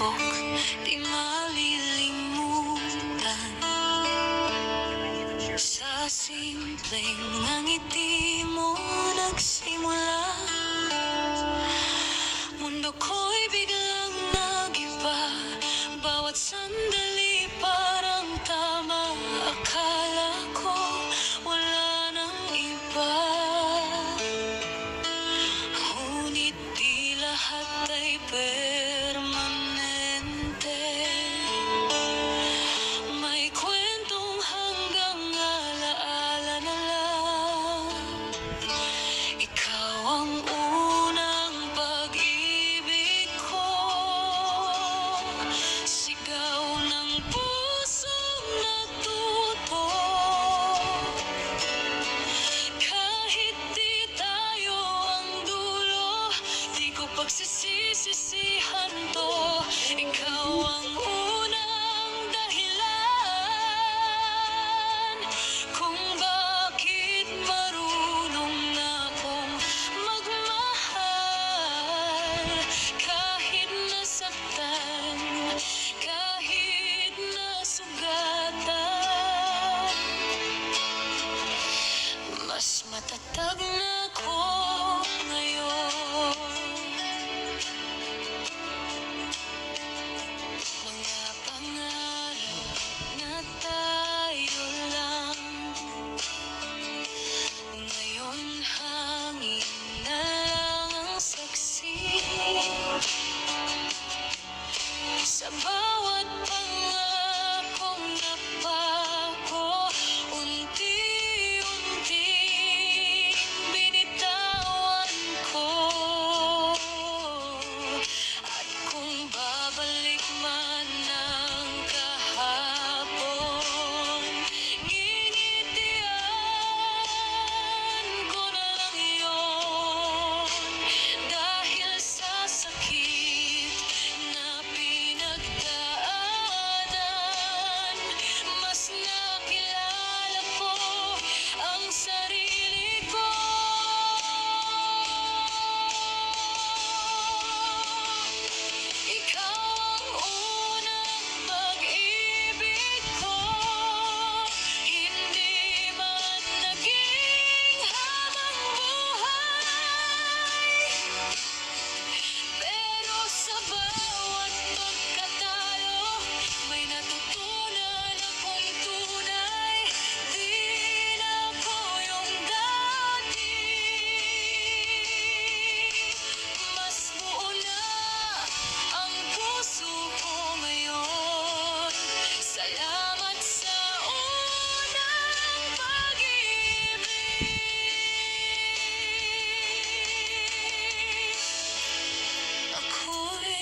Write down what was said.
tampok di malilimutan. Sa simpleng ngiti mo nagsimula, mundo ko'y biglang nag-iba. Bawat sandali parang tama, akala ko wala nang iba. Ngunit di lahat ay permanente. May kwentong hanggang alaala na lang. Ikaw ang unang pag-ibig ko, sigaw ng pusong natuto. Kahit di tayo ang dulo, di ko pagsisisihan to. Ikaw ang unang dahilan kung bakit marunong na akong magmahal. Kahit nasaktan, kahit nasugatan, mas matatag na ako ngayon. Mga pangarap na tayo lang, ngayon hangin na lang ang saksi. Sa bawat pangakong napako, unti-unting binitawan ko. At kung babalik man ang kahapon, ngingitian ko na lang yun. Dahil sa sakit na pinagdaanan, mas nakilala ko ang sarili ko. Ikaw ang unang pag-ibig ko, hindi man naging habang buhay. Pero sa bawat pagkatalo, may natutunan akong tunay. Di na ako yung dati, mas buo na ang puso ko ngayon. Salamat sa unang pag-ibig. Ako'y